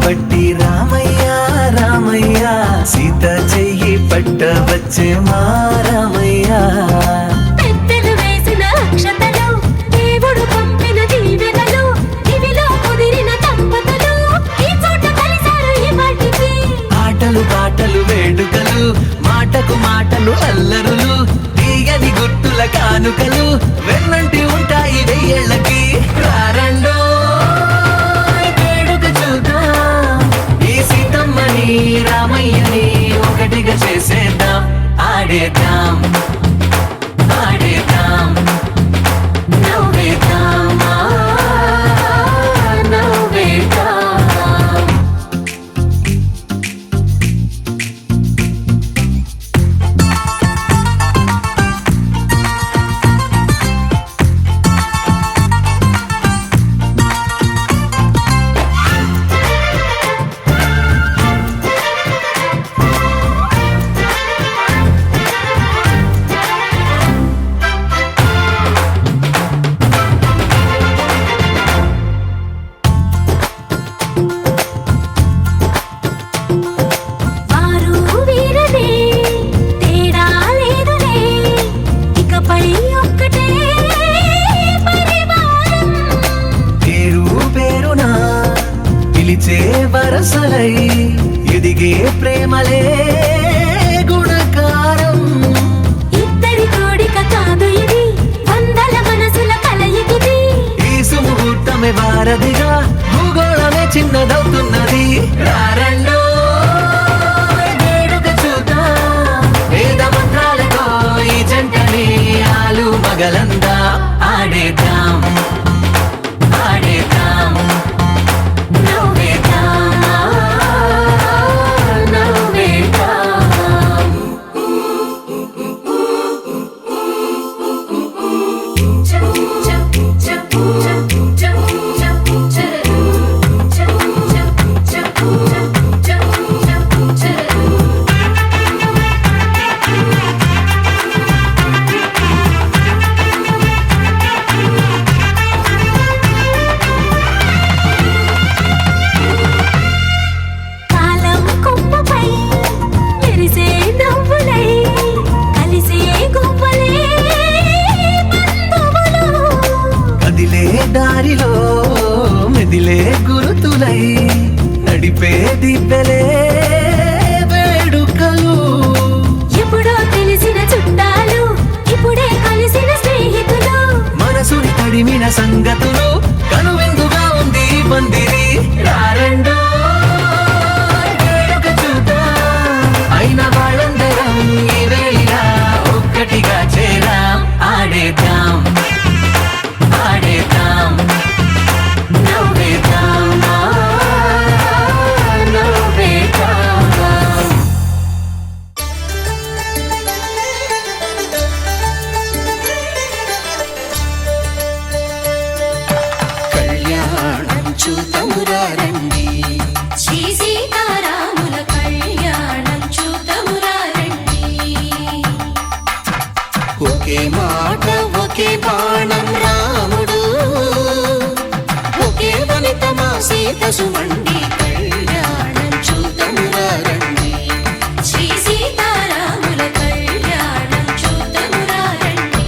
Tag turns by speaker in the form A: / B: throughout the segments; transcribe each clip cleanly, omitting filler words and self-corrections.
A: పట్టి రామయ్య రామయ్య సీత చెయ్యి పట్ట వచ్చే మా రామయ్య
B: పెద్దలు వేసిన అక్షతలు దేవుడు పంపిన దీవెనలు ఇవిలో కుదిరిన దంపతులు ఈ చోట కలిసారు ఈ వాటికి
A: ఆటలు పాటలు వేడుకలు మాటకు మాటలు అల్లరులు తీయని గుర్తుల కానుకలు వెన్నంటి ఉంటాయి వెయ్యేళ్ళకి రారండో వేడుక చూద్దాం ఈ సీతమ్మని రామయ్యని ఒకటిగా చేసేద్దాం ఆడేద్దాం ఆడేద్దాం నవ్వేద్దాం నవ్వేద్దాం
B: వారు వీరనే తేడా లేదులే ఇకపై ఒక్కటే పరివారం
A: పేరు పేరునా పిలిచే వరసలై ఎదిగే ప్రేమలే గుణకారం
B: ఇద్దరి కోడిక కాదు ఇది వందల మనసుల కలయికిది
A: ఈ సుముహూర్తమే వారధిగా భూగోళమే చిన్నదవుతున్నది రారండో వేడుక చూద్దాం వేద మంత్రాలతో ఈ జంటని ఆలు మగలందా ఆడేద్దాం ఆడేద్దాం నవ్వేద్దాం నవ్వేద్దాం
B: కాలం కొమ్మపై మెరిసే నవ్వులై కలిసే గువ్వలే బంధువులు
A: కదిలే దారిలో మెదిలే గురుతులై నడిపే దిబ్బెలే వేడుకలు
B: ఎప్పుడో తెలిసిన చుట్టాలు ఇప్పుడే కలిసిన స్నేహితులు
A: మనసుని తడిమిన సంగతులు కనువిందుగా ఉంది ఈ పందిరి రారండో వేడుక చూద్దాం అయిన వాళ్ళందరం ఈ వేళ ఒక్కటిగా చేరాం ఆడేద్దాం ఆడేద్దాం నవ్వేద్దాం నవ్వేద్దాం
C: కళ్యాణం చూతమురా రండి
B: శ్రీ సీతారాముల కళ్యాణం చూతమురా రండి
C: ఒకే మాట ఒకే బాణం రాముడు ఒకే వనిత మా సీత సుమండి కళ్యాణం చూతమురా రండి
B: శ్రీ సీతారాముల కళ్యాణం చూతమురా రండి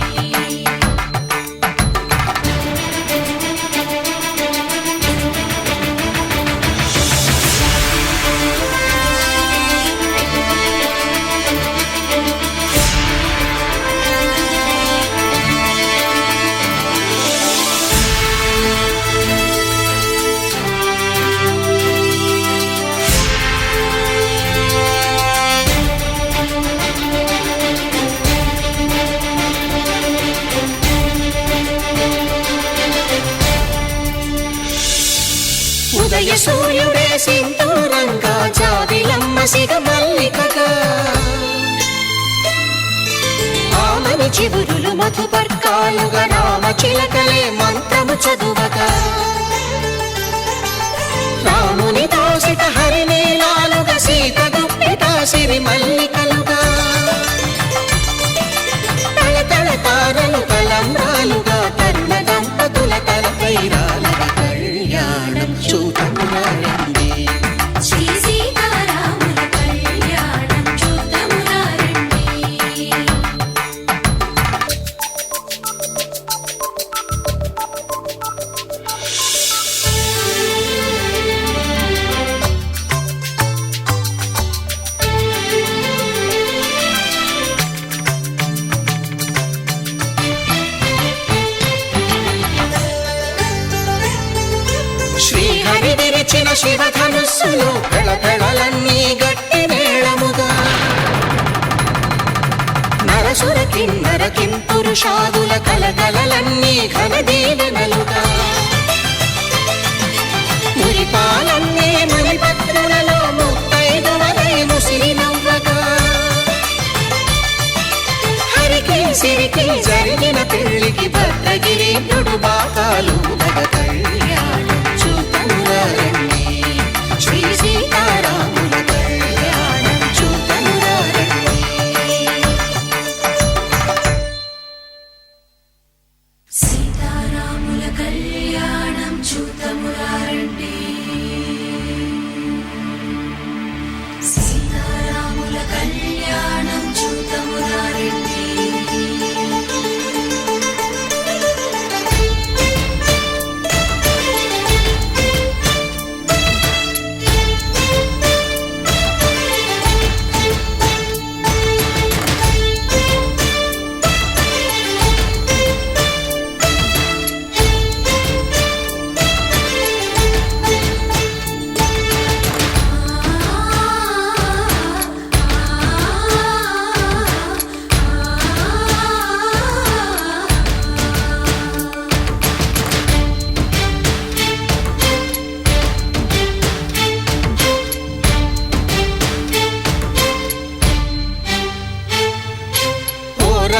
C: ఉదయ సూర్యుడే సింధూరంగా జాబిలమ్మ సిగ మల్లికగా ఆమని చివురులు మధుపర్కాలుగా రామ చిలకలే మంత్రము చదువగా రాముని దోసిట హరినీలాలుగా సీత గుప్పిట సిరి మల్లికలుగా తల తల తారలు తలంబ్రాలుగా తరుణ దంపతుల తలపై రాలగా కళ్యాణం చూతమురా రండి శివధనుస్సులో పెళపెళలన్నీ గట్టి మేళముగా నరసుర కిన్నర కింపురుషాదుల కలకలలన్నీ ఘన దీవెనలుగా మురిపాలన్నీ మణిపత్రులలో ముత్తైదువలై ముసిరి నవ్వగా హరికి సిరికి జరిగిన పెళ్లికి భద్రగిరి నుడు బాకాలు కళ్యాణం చూతమురారండి శ్రీ సీతారాముల కళ్యాణం చూతమురారండి
B: సీతారాముల కళ్యాణం చూతమురారండి సీతారాముల కళ్యాణం చూతమురారండి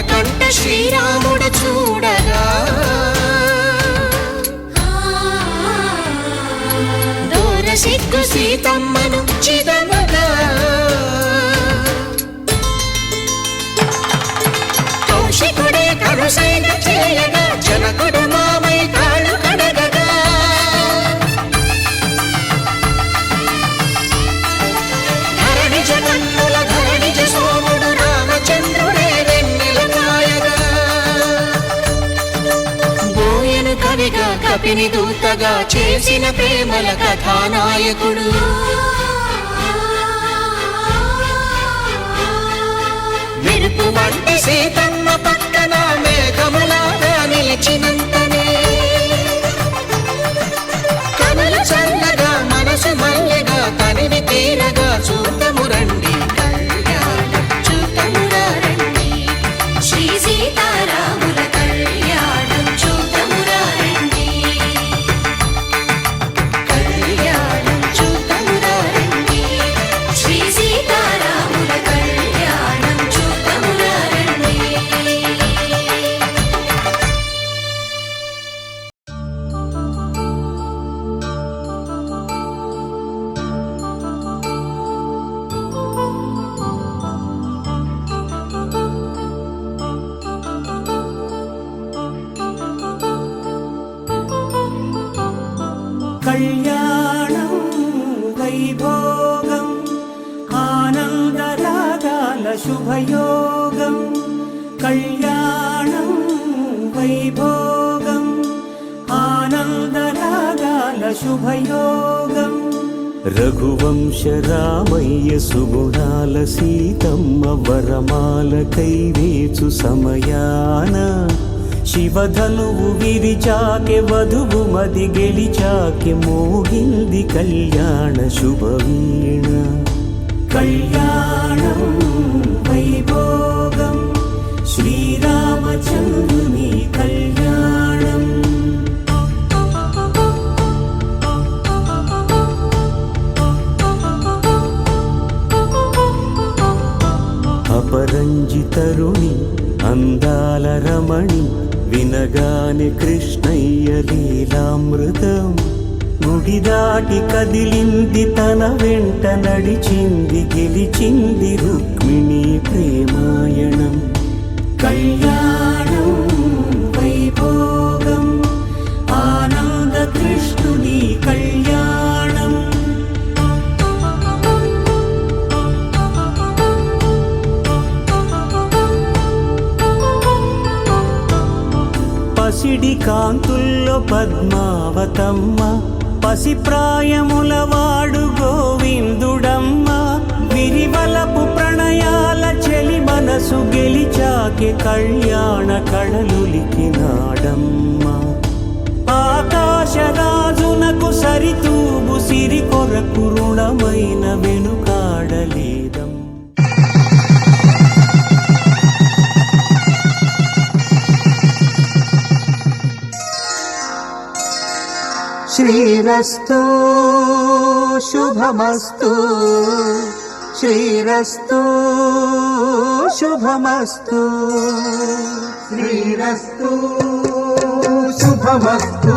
C: కంట శ్రీరాముడు చూడగా దూర సిగ్గు సీతమ్మను చిదమగా కౌశికుడే కరుసైన చేయగా జనకుడు మామై కాళ్ళు కడగగా ధరణి జగన్నుల ధరణిజ సోముడు రామచంద్రుడే కవిగా కపిని దూతగా చేసిన ప్రేమల కథానాయకుడు మెరుపు వంటి సీతమ్మ పక్కన మేఘములాగా నిలిచినంతనే కనుల చల్లగా మనసు మల్లెగా తనివి తీరగా చూతమురండి కళ్యాణం చూతమురారండి
B: శ్రీ సీతారాముల కళ్యాణం చూతమురారండి
C: కళ్యాణం చూతమురారండి
B: శ్రీ సీతారాముల కళ్యాణం చూతమురారండి
D: కళ్యాణం వైభోగం ఆనందరాగాల శుభయోగం కళ్యాణం వైభోగం ఆనందరాగాల శుభయోగం రఘువంశ రామయ్య సుగుణాల సీతమ్మ వరమాల కైవేచు సమయాన శివధనువు విరిచాకె వధువు మది గెలిచాకె మోగింది కళ్యాణ శుభవీణ కళ్యాణం వైభోగం శ్రీరామచంద్రుని కళ్యాణం అపరంజి తరుణి అందాల రమణి వినగానే కృష్ణయ్య లీలామృతం గుడి దాటి కదిలింది తన వెంట నడిచింది గెలిచింది రుక్మిణి ప్రేమాయణం కళ్యాణం వైభోగం ఆనంద కృష్ణుని కళ్యాణం పసిడి కాంతుల్లో పద్మావతమ్మ పసిప్రాయముల వాడు గోవిందుడమ్మ విరివలపు ప్రణయాల చెలి మనసు గెలిచాకె కళ్యాణ కళలులికినాడమ్మ ఆకాశరాజునకు సరితూగు సిరి పూజలకు రుణమైన వెనుకాడలేదం. శ్రీరస్తు శుభమస్తు, శ్రీరస్తు శుభమస్తు,
E: శ్రీరస్తు శుభమస్తు,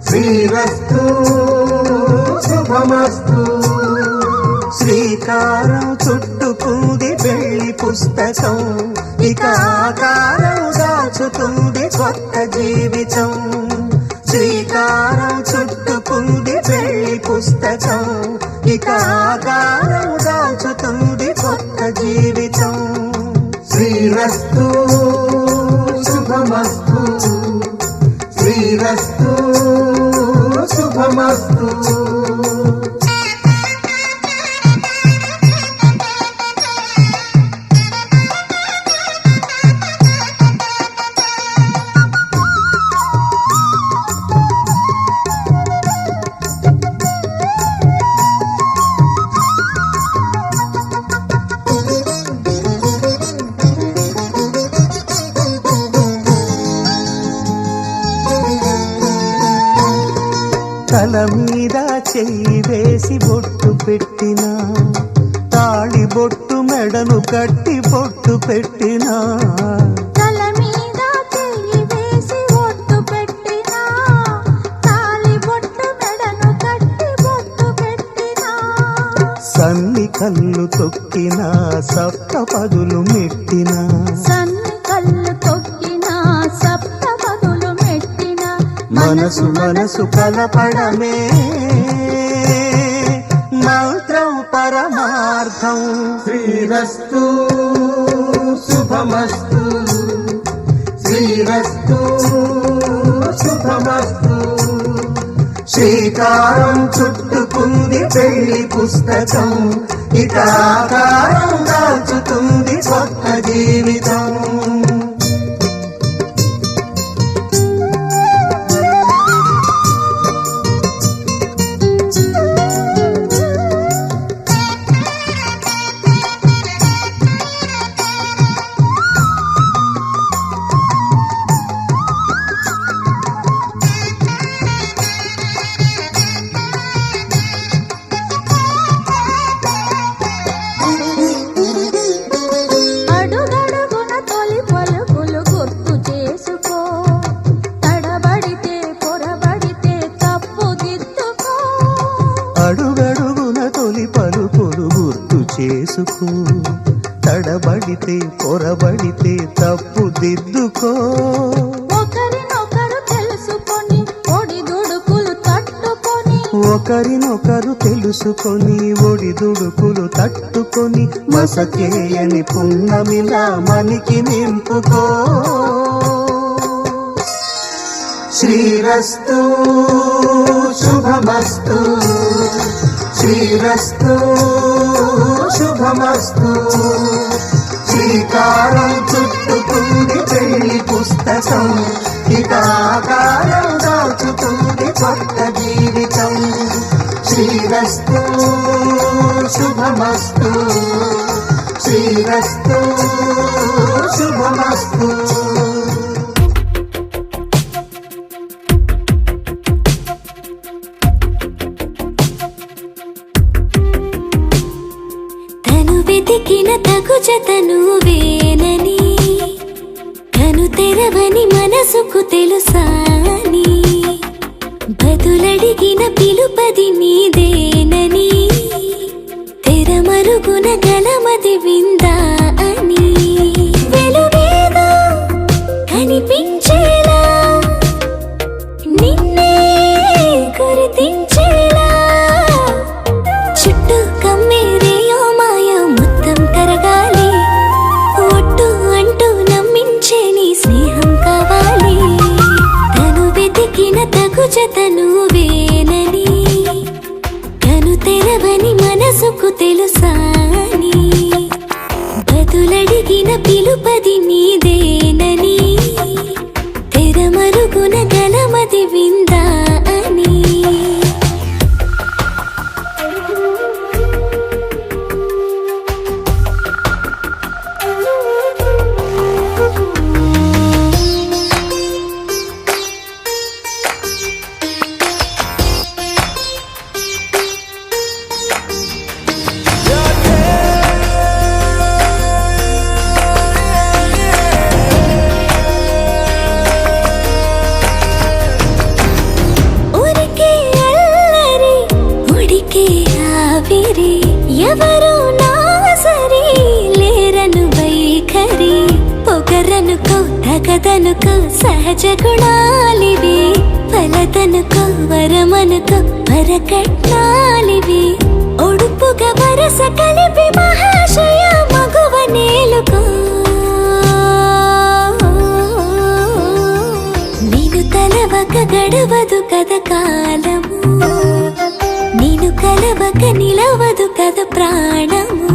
E: శ్రీరస్తు శుభమస్తు.
D: శ్రీకారం చుట్టుకుంది పెళ్లి పుస్తకం, ఇక ఆకారం దాచుతుంది కొత్త జీవితం. శ్రీకారం చుట్టుకుంది పెళ్లి పుస్తకం, ఇక ఆకారం దాచుతుంది కొత్త జీవితం.
E: శ్రీరస్తు శుభమస్తు, శ్రీరస్తు శుభమస్తు.
D: తల మీద చెయ్యి వేసి బొట్టు పెట్టినా, తాళి బొట్టు మెడను కట్టి బొట్టు పెట్టినా,
B: తల మీద చెయ్యి వేసి బొట్టు పెట్టినా, తాళి బొట్టు మెడను కట్టి బొట్టు పెట్టినా,
D: సన్ని కళ్ళు తొక్కినా సప్త పదులు మెట్టినా,
B: సన్ని కళ్ళు తొక్కినా సప్త పదులు మెట్టినా,
D: మనసు మనసు కలపడమే మంత్రం పరమార్థం.
E: శ్రీరస్తు శుభమస్తు, శ్రీరస్తు శుభమస్తు.
D: శ్రీకారం చుట్టుకుంది పెళ్లి పుస్తకం, ఇక ఆకారం దాచుతుంది కొత్త జీవితం.
B: అడుగడుగున తొలి పలుకులు గుర్తు చేసుకో, తడబడితే పొరబడితే తప్పు దిద్దుకో.
D: అడుగడుగున తొలి పలుకులు గుర్తు చేసుకో, తడబడితే పొరబడితే తప్పు దిద్దుకో.
B: ఒకరినొకరు తెలుసుకొని ఒడిదుడుకులు తట్టుకొని,
D: ఒకరినొకరు తెలుసుకొని ఒడిదుడుకులు తట్టుకొని, మసకేయని పున్నమిలా మనికి నింపుకో. శ్రీరస్తు శుభమస్తు, శ్రీరస్తు శుభమస్తు. శ్రీకారం చుట్టుకుంది పెళ్లి పుస్తకం, ఇక ఆకారం దాచుతుంది కొత్త జీవితం. శ్రీరస్తు శుభమస్తు, శ్రీరస్తు శుభమస్తు.
B: తను వెతికిన తగు జతను వేనని, తను తెరవని మనసుకు తెలుసాని, బదులడిగిన పిలుపది నీదేనని, తెరమరుగున గలమది విందా అని. వెలుగేదో కనిపించేలా, నిన్నే గుర్తించేలా, చుట్టూ కమ్మేరేయో మాయ మొత్తం కరగాలి, ఒట్టు అంటూ నమ్మించే నీ స్నేహం కావాలి. తను వెతికిన తగు జతను వేనని, తను తెరవని మనసుకు తెలుసాని, బదులడిగిన పిలుపది నీదేనని, తెరమరుగున గలమది విందా అని. ఊపిరి ఎవరు నా సరి లేరను వైఖరి పొగరనుకో తగదనుకో సహజ గుణాలివి ఫలదనుకో వరమనుకో వరకట్నాలివి ఒడుపుగా వరస కలిపి మహాశయ మగువ నేలుకో నేను తలవక గడవదు కథ కాలము నేను కలవక నిలవదు కథ ప్రాణము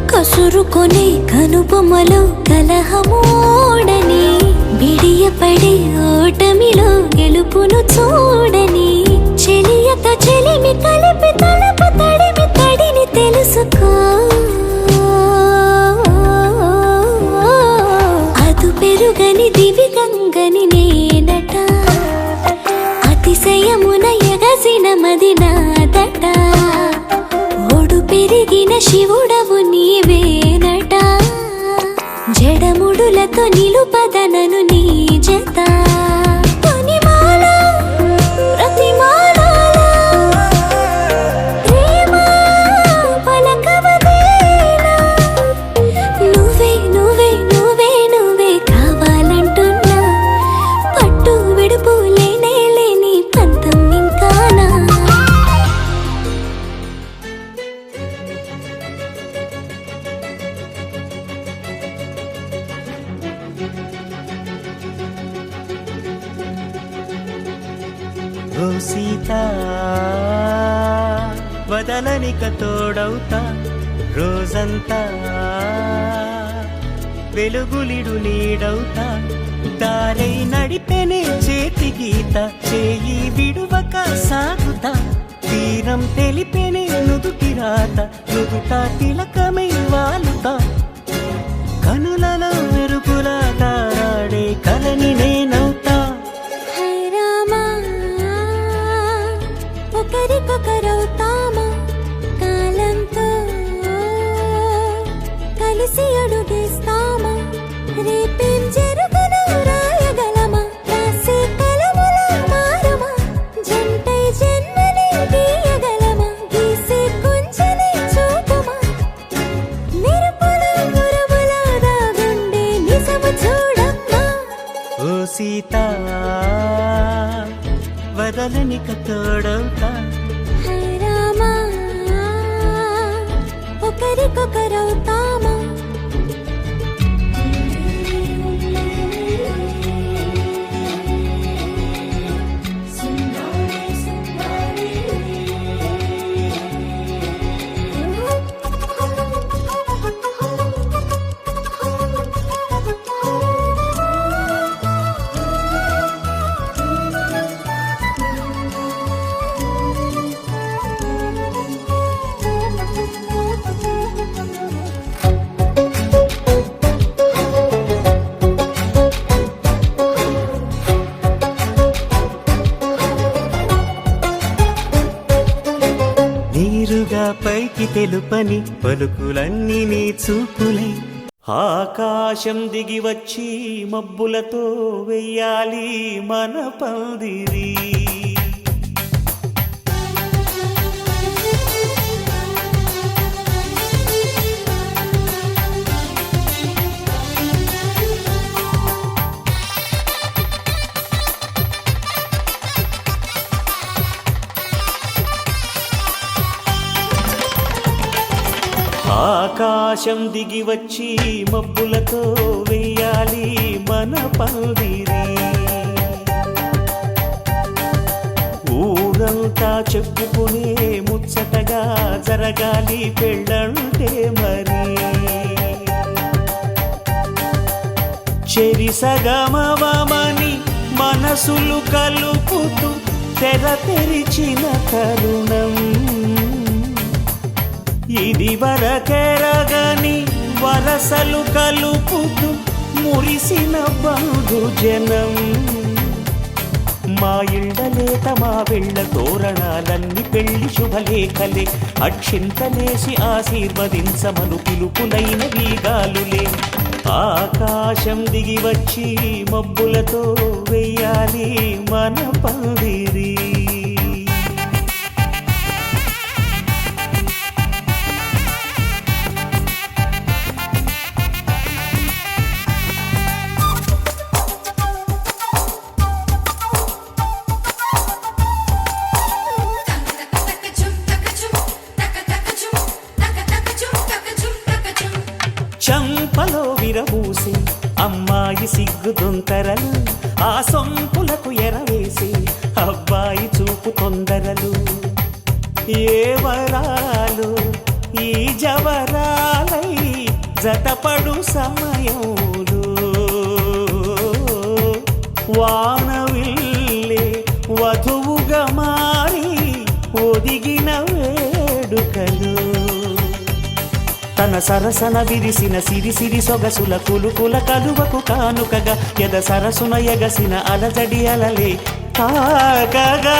B: కసురుకొనే కనుబొమ్మలో కలహమోడని బిడియపడే ఓటమిలో గెలుపును చూడని చెలియత చెలిమి కలిపి తలపు తడిమి తడిని తెలుసుకో అదు పెరుగని దివి గంగని నేనట అతిశయమున ఎగసిన మది నాదట పెరిగిన శివుడవు నీవేనట జడముడులతో నిలుపదనను నీ జత పనిమాల ప్రతిమాల ప్రేమ పలకవదేనా నువ్వే నువ్వే నువ్వే నువ్వే కావాలంటున్నా పట్టు విడుపు లేనే లేని పంతం ఇంకానా
F: ఓ సీత వదలనిక తోడవుతా రోజంతా వెలుగులిడు నీడవుతా దారై నడిపెనే చేతి గీత చేయి విడువక సాగుతా తీరం తెలిపెనే నుదుటి రాత నుదుట తిలకమై వాలుతా కనులలో మెరుగులా తారాడే కలని నేనవుతా
B: ఒకరికొకరవుతామా కాలంతో కలిసి అడుగేస్తామా రేపేం జరుగును రాయగలమా రాసే కలముల మారమా జంటై జన్మని గీయగలమా గీసే కొంచెని చూపమా మెరుపుల మురముల దాగుండే నిజము చూడమ్మా
F: ఓ సీత వదలనిక తోడవుతా
B: రామా ఒకరికొకరవుతామా
F: నీరుగా పైకి తెలుపని పలుకులన్నీ నీ చూపులై ఆకాశం దిగి వచ్చి మబ్బులతో వెయ్యాలి మన పందిరి ఆకాశం దిగి వచ్చి మబ్బులతో వెయ్యాలి మన పందిరి ఊరం ఊరంతా చెప్పుకునే ముచ్చటగా జరగాలి పెళ్ళంటే మరి చెరి సగమవమని మనసులు కలుపుతూ తెర తెరిచిన తరుణం ఇది వరకెరగని వరసలు కలుపుతూ మురిసిన బంధుజనం మా ఇళ్ళలేత మా వెళ్ళ తోరణాలన్నీ పెళ్లి శుభలేఖలే అక్షింతలేసి ఆశీర్వదించమను పిలుపులైన వీగాలులే ఆకాశం దిగి వచ్చి మబ్బులతో వెయ్యాలి మన పందిరి చంపలో విరబూసి అమ్మాయి సిగ్గు దొంతరలు ఆ సొంపులకు ఎరవేసి అబ్బాయి చూపు తొందరలు ఏ వరాలు ఈ జవరాలై జతపడు సమయంలో వానవిల్లే వధువుగా మారి ఒదిగిన వేడుకలు తన సరసన విరిసిన సిరిసిరి సొగసుల కులుకుల కలువకు కానుకగా ఎద సరసున ఎగసిన అలజడి అలలే తాకగా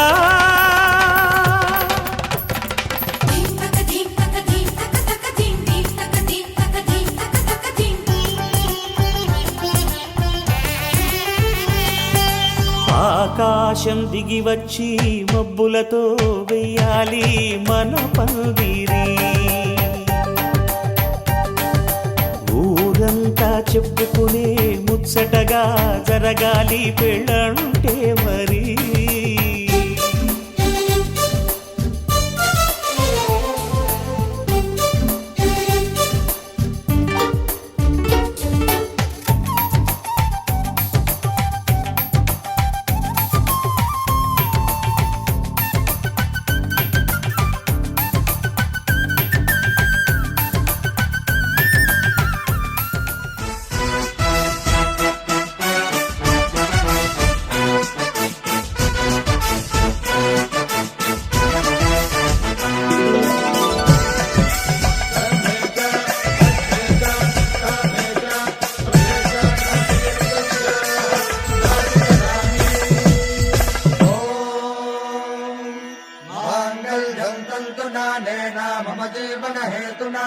F: ఆకాశం దిగి వచ్చి మబ్బులతో వెయ్యాలి మన పందిరి ఊరంతా చెప్పుకునే ముచ్చటగా జరగాలి పెళ్ళంటే మరి
E: मम जीवन हेतुना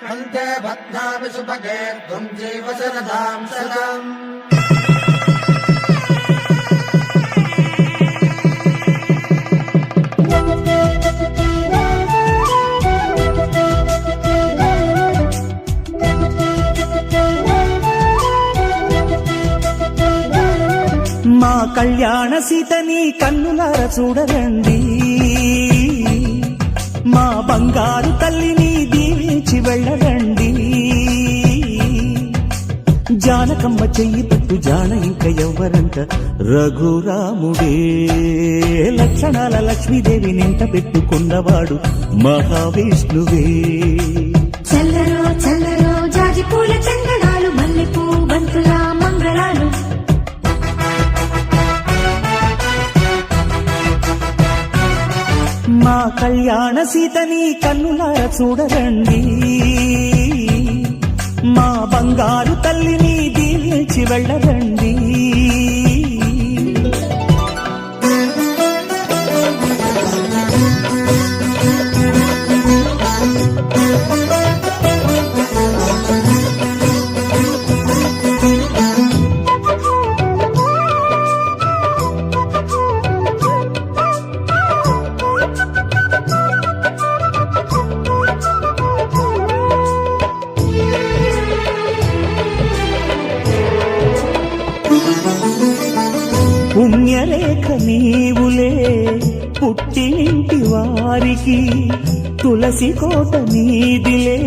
E: कंठे बध्नामि सुभगे त्वं जीव शरदां शतम्
F: మా కళ్యాణ సీతని కన్నులార చూడరండి మా బంగారు తల్లిని దీవించి వెళ్ళరండి జానకమ్మ చెయ్యి పట్టు జాన ఇంక ఎవ్వరంట రఘురాముడే లక్షణాల లక్ష్మీదేవి నింట పెట్టుకున్నవాడు మహావిష్ణువే
B: చల్లరో చల్లరో జాజి పూల చందనాలు మల్లెపూ బంతుల మంగళాలు
F: మా కళ్యాణ సీతని కన్నులార చూడరండి మా బంగారు తల్లిని దీవించి వెళ్ళరండి పుణ్యరేఖ నీవులే పుట్టినింటి వారికి తులసి కోట నీదిలే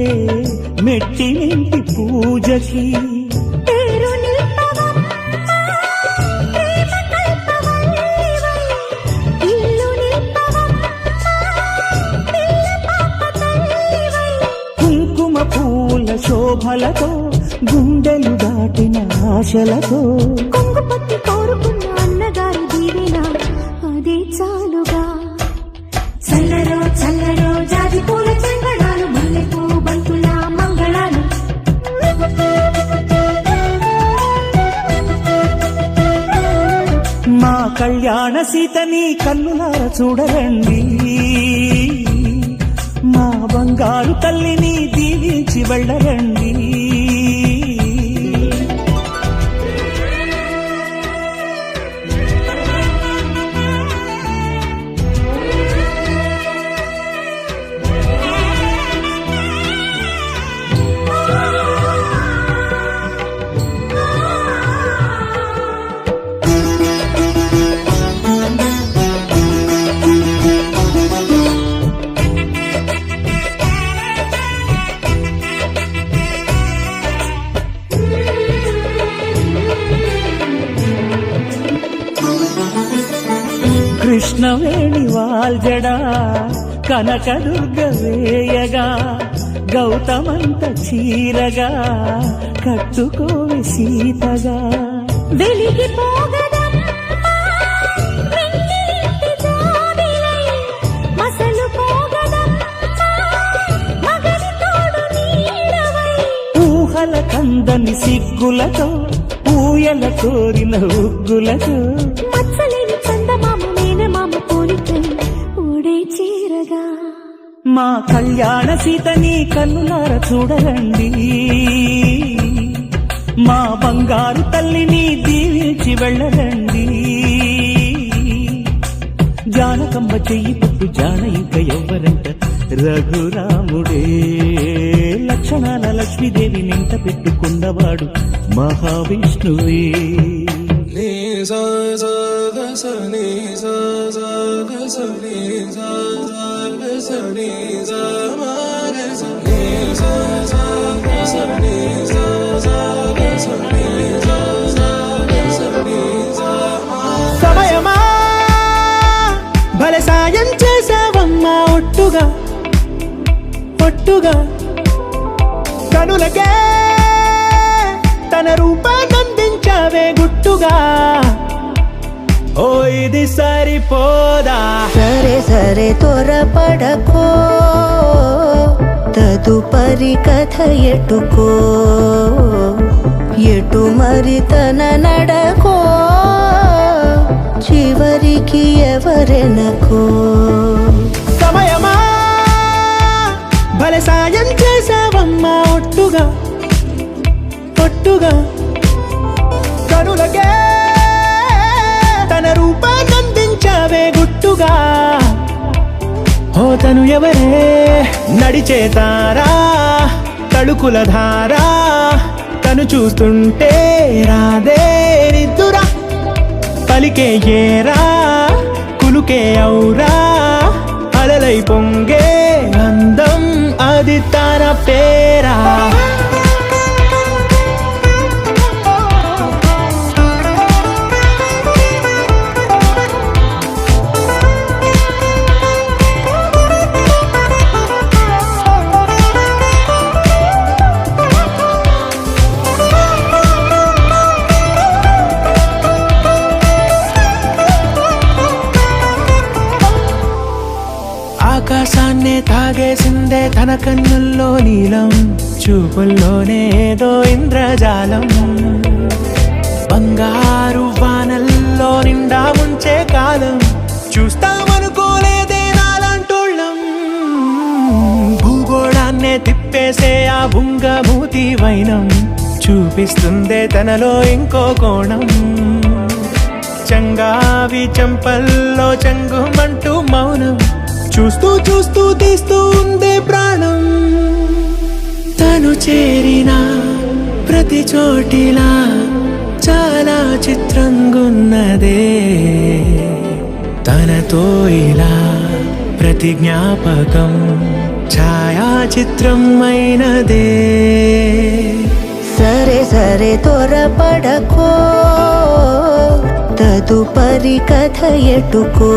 F: మెట్టినింటి పూజకి
B: పేరు నిల్పవమ్మ ప్రేమ కల్పవల్లివై ఇల్లు నిల్ప
F: ఊహలతో గుండెలు దాటిన ఆశలతో
B: కొంగు పట్టి కోరుకున్న అన్నగారు దీవెన అదే చాలుగా చల్లరో చల్లరో జాజి పూల చందనాలు మల్లెపూ బంతుల మంగళాలు
F: మా కళ్యాణ సీతని కన్నులార చూడరండి మా బంగారు తల్లిని దీవించి వెళ్ళరండి కృష్ణవేణి వాల్జడా కనకదుర్గ వేయగా గౌతమంత చీరగా కట్టుకోవి సీతగా
B: వెలిగిపోగదమ్మా వెన్నెలింటి జాబిలై మసలు పోగదమ్మా మగని తోడు నీడవై
F: ఊహల కందని సిగ్గులతో ఊయల కోరిన ఉగ్గులతో
B: మచ్చలేని చందమామ మేనమామ పోలికై ఓడే చీరగా
F: మా కళ్యాణ సీతని కన్నులార చూడరండి మా బంగారు తల్లిని దీవించి వెళ్ళరండి జానకమ్మ చెయ్యి పట్టు జాన ఇంక ఎవ్వరంట రఘురాముడే లక్షణాల లక్ష్మీదేవి నింట పెట్టుకున్నవాడు మహావిష్ణువే
G: సమయమా భలే సాయం చేసావమ్మా ఒట్టుగా ఒట్టుగా కనులకే తన రూపాన్నందించావే గుట్టుగా ఓ ఇది సరిపోదా
H: సరే సరే త్వరపడకో తదుపరి కథ ఎటుకో ఎటు మరి తన నడకో చివరికి ఎవరెనకో
G: సమయమా భలే సాయం చేసావమ్మా ఒట్టుగా ఒట్టుగా కనులకే తన రూపాన్నందించావే గుట్టుగా ఓ తను ఎవరే నడిచే తారా తడుకుల ధారా తను చూస్తుంటే రాదే నిద్దురా పలికే ఏరా కులుకే ఔరా అలలై పొంగే అందం అది తన పేరా ఆకాశాన్నే తాగేసిందే తన కన్నుల్లో నీలం చూపుల్లోనే ఏదో ఇంద్రజాలం బంగారు వానల్లో నిండా ముంచే కాలం చూస్తామనుకోలేదే నాలాంటోళ్ళం భూగోళాన్నే తిప్పేసే ఆ బుంగమూతి వైనం చూపిస్తుందే తనలో ఇంకో కోణం చంగావి చెంపల్లో చెంగుమంటూ మౌనం చూస్తూ చూస్తూ తీస్తూ ఉందే ప్రాణం తను చేరిన ప్రతి చోటిలా చాలా చిత్రంగున్నదే తనతో ఇలా ప్రతి జ్ఞాపకం ఛాయాచిత్రం అయినదే
H: సరే సరే త్వరపడకో తదుపరి కథ ఎటుకో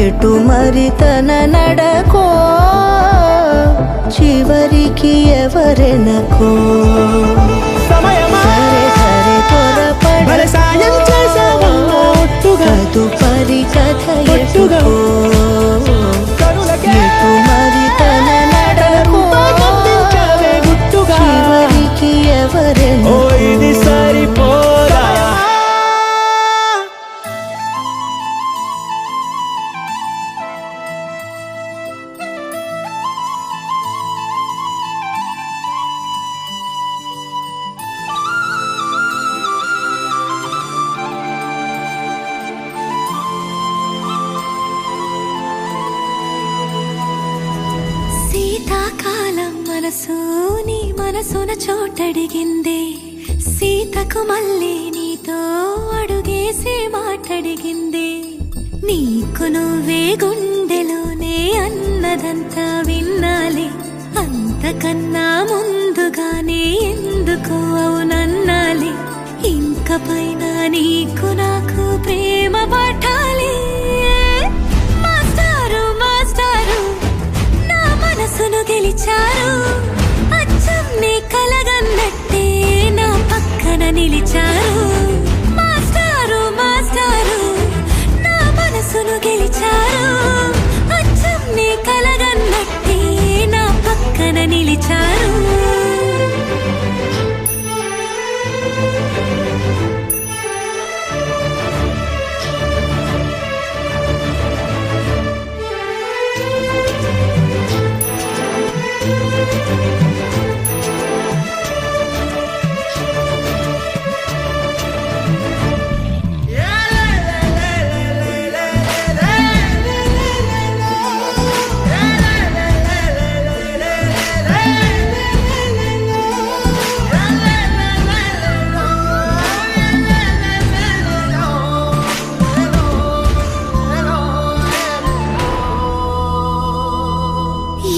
H: ఎటు మరి తన నడకో చివరికి ఎవరెనకో
G: సమయమా
H: సరే సరే
G: భలే సాయం చేసావమ్మా ఒట్టుగా
H: తదుపరి కథ
G: ఒట్టుగా.
H: ఎటుకో
G: కరులకే
H: ఎటు మరి తన నడకో
G: పంపించావే గుట్టుగా.
H: చివరికి
G: ఓ
H: ఎవరెనకో
G: ఇది సరిపోదా
B: శీతాకాలం మనసు నీ మనసున చోటడిగిందే సీతకు మళ్ళీ నీతో అడుగేసి మాటడిగిందే నీకు నువ్వే గుండెలోనే అన్నదంతా విన్నాలే అంతకన్నా ముందుగానే ఎందుకు అవునన్నాలే ఇంక పైన నీకు నాకు ప్రేమ పాఠాలే మాస్టారు మాస్టారు నా మనసును గెలిచారు అచ్చం నీ కలగన్నట్టే నా పక్కన నిలిచారు మాస్టారు మాస్టారు నా మనసును గెలిచారు అచ్చం నీ కలగన్నట్టే నా పక్కన నిలిచారు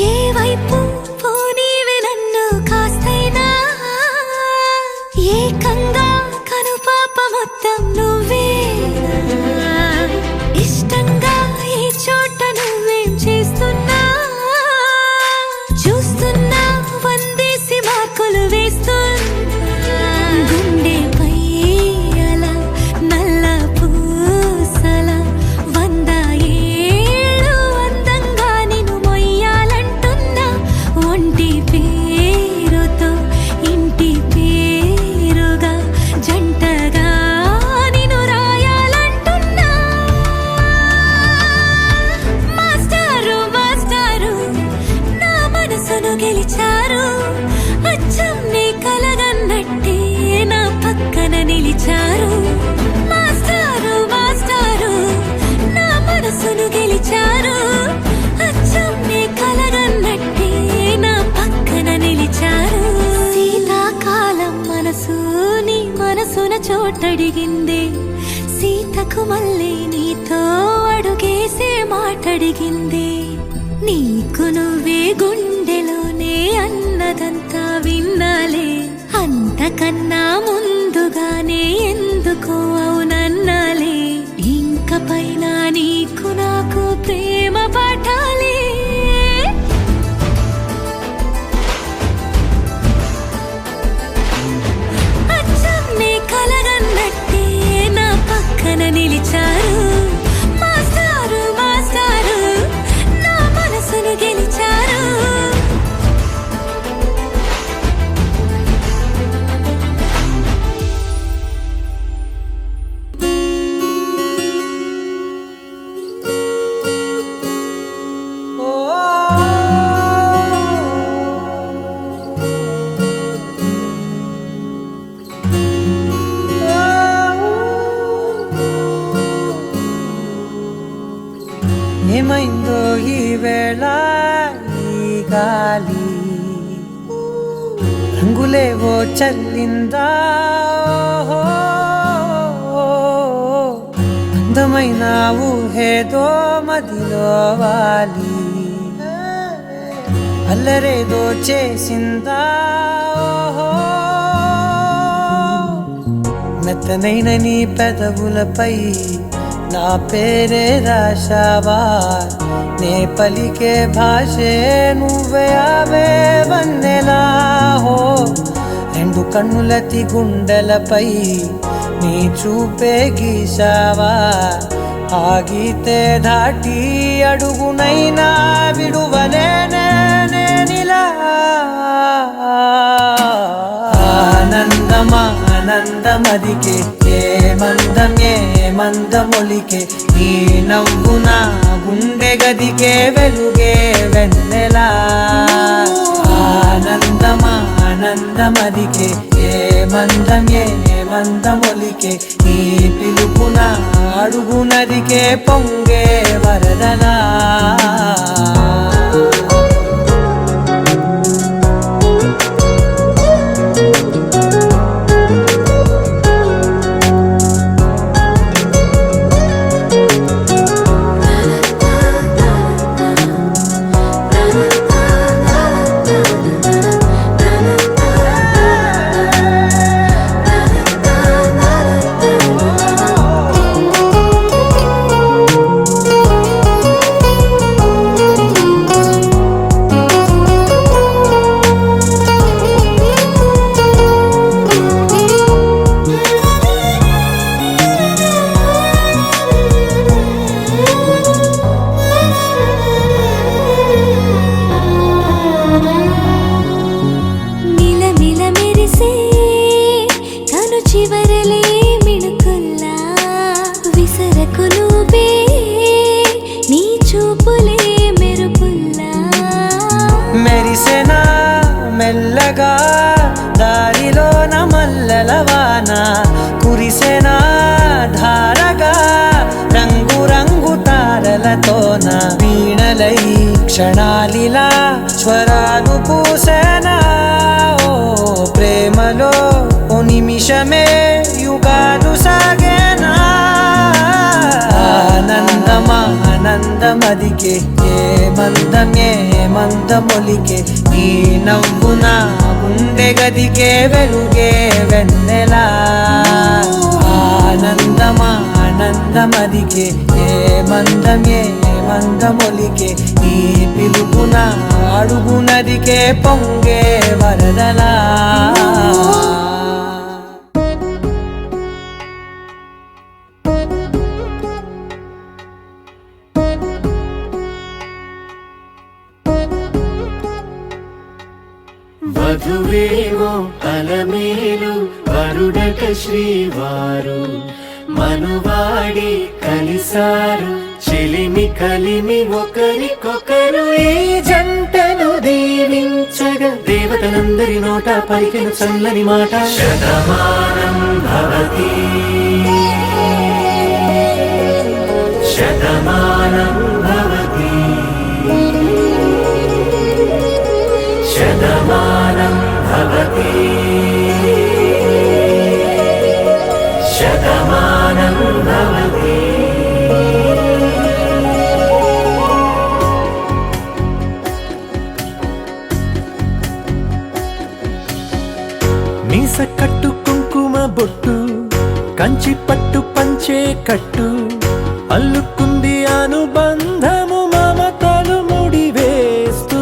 B: ఏ వైపు పోనీవే నన్ను కాస్తైనా ఏకంగా కనుపాప మొత్తం నువ్వే ఇష్టంగా ఈ చోట నువ్వేం చేస్తున్నా చూస్తున్నా వందేసి మార్కులు వేస్తున్నా గుండెపై అలా నల్ల పూసల 100 ఏళ్ళు అందంగా నిన్ను మొయ్యాలంటున్నా ఒంటి పేరుతో ఇంటి పేరుగా జంటగా నిన్ను రాయాలంటున్నా మాస్టారు మాస్టారు నా మనసును గెలిచారు అచ్చం నీ కలగన్నట్టే నా పక్కన నిలిచారు మాస్టారు మాస్టారు నా మనసును గెలిచారు అచ్చం నీ కలగన్నట్టే నా పక్కన నిలిచారు శీతాకాలం మనసు నీ మనసున చోటడిగిందే సీతకు మళ్ళీ నీతో అడుగేసే మాటడిగిందే నీకు నువ్వే గుండెలోనే అన్నదంతా విన్నాలే అంతకన్నా ముందుగానే ఎందుకో అవునన్నాలే ఇంక పైన నీకు నాకు ప్రేమ పాఠాలే అచ్చం నీ కలగన్నట్టే నా పక్కన నిలిచారు మాస్టారు మాస్టారు నా మనసును గెలిచారు
I: ఏమైందో ఈ వేళ ఈ గాలి రంగులేవో చల్లిందా అందమైన ఊహేదో మదిలో వాలి అల్లరేదో చేసిందా మెత్తనైన నీ పెదవులపై నా పేరే రాశావా నే పలికే భాషే నువ్వే ఆవే వన్నెలా హో రెండు కన్నులతి గుండెలపై నీ చూపే గీశావా ఆగితే దాటి అడుగునైనా విడువలేనే నేనిలా ఆనందమదికే ఏ మందమొలికే ఈ నవ్వు నా గుండె గదికే వెలుగే వెన్నెలా ఆనందమదికే ఏ మందమొలికే ఈ పిలుపున అడుగునదికే పొంగే వరదలా మెరిసెనా మెల్లగా దారిలో మల్లెలవాన కురిసెనా ధారగా రంగు తారలతోన వీణలై క్షణాలిలా స్వరాలు పూసేనా ఓ ప్రేమలో ఓ నిమిషమే యుగాలు సాగేనా ఆనందమదికే ఏ మందమొలికే ఈ నవ్వు నా గుండె గదికే వెలుగే వెన్నెలా ఆనందమదికే ఏ మందమొలికే ఈ పిలుపున అడుగునదికే పొంగే వరదలా
A: వధువేవో అలమేలు వరుడక శ్రీవారు మనువాడి కలిసారు చెలిమి కలిమి ఒకరికొకరు ఈ జంటను దీవించగా దేవతలందరి నోట పలికిన చల్లని మాట శతమానం భవతి శతమానం భవతి శతమానం భవతి శతమానం భవతి మీస కట్టు కుంకుమ బొట్టు కంచి పట్టు పంచే కట్టు అల్లుకుంది అనుబంధము మమతలు ముడివేస్తూ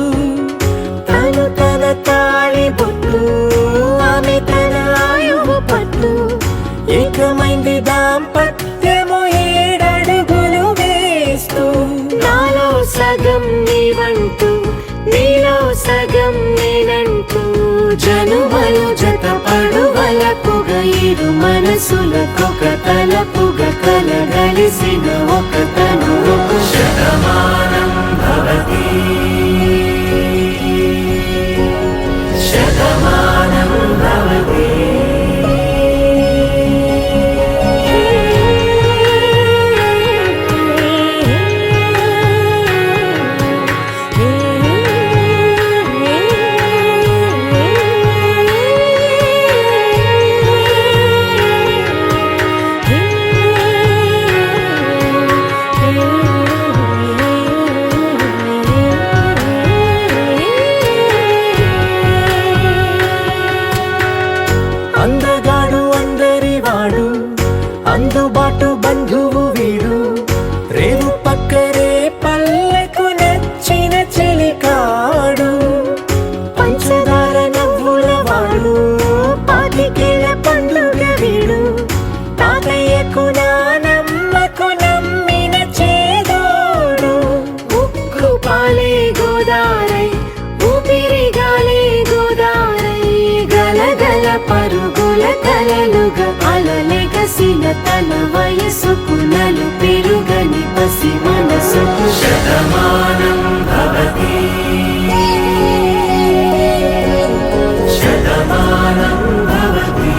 A: తను తన తాళి బొట్టు ఆమె తన ఆయువు పట్టు ఏకమైంది దాంపత్యము 7 అడుగులు వేస్తూ నాలో సగం నీవంటూ నీలో సగం నేనంటూ జనుమలు జత పడువలపుగా ఇరు మనసులకొక తలపుగా కలగలిసిన ఒక తను శతమానం భవతి శతమానం భవతి
B: నిండుగా అలలెగసిన తన వయసుకు నలు పెరుగని పసి మనసుకు
A: శతమానం భవతి శతమానం భవతి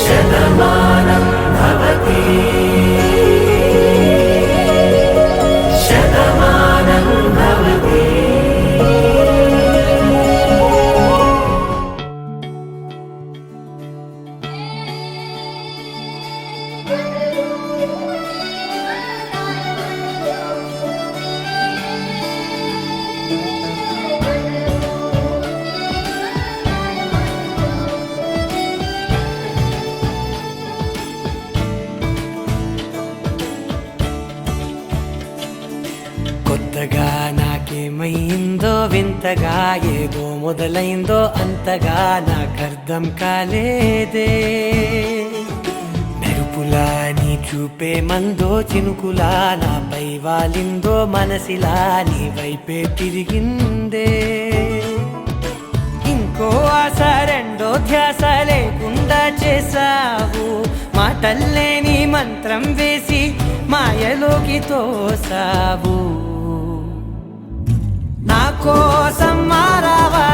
A: శతమానం భవతి శతమానం భవతి.
I: కొత్తగా నాకేమైందో వింతగా ఏదో మొదలైందో అంతగా నాకర్థం కాలేదే మెరుపులా నీ చూపే మందో చినుకులా నాపై వాలిందో మనసిలా నీ వైపే తిరిగిందే ఇంకో ఆశ రెండో ధ్యాస లేకుండా చేసావు మాటల్లే నీ మంత్రం వేసి మాయలోకి తోసావు నా కోసం మారావా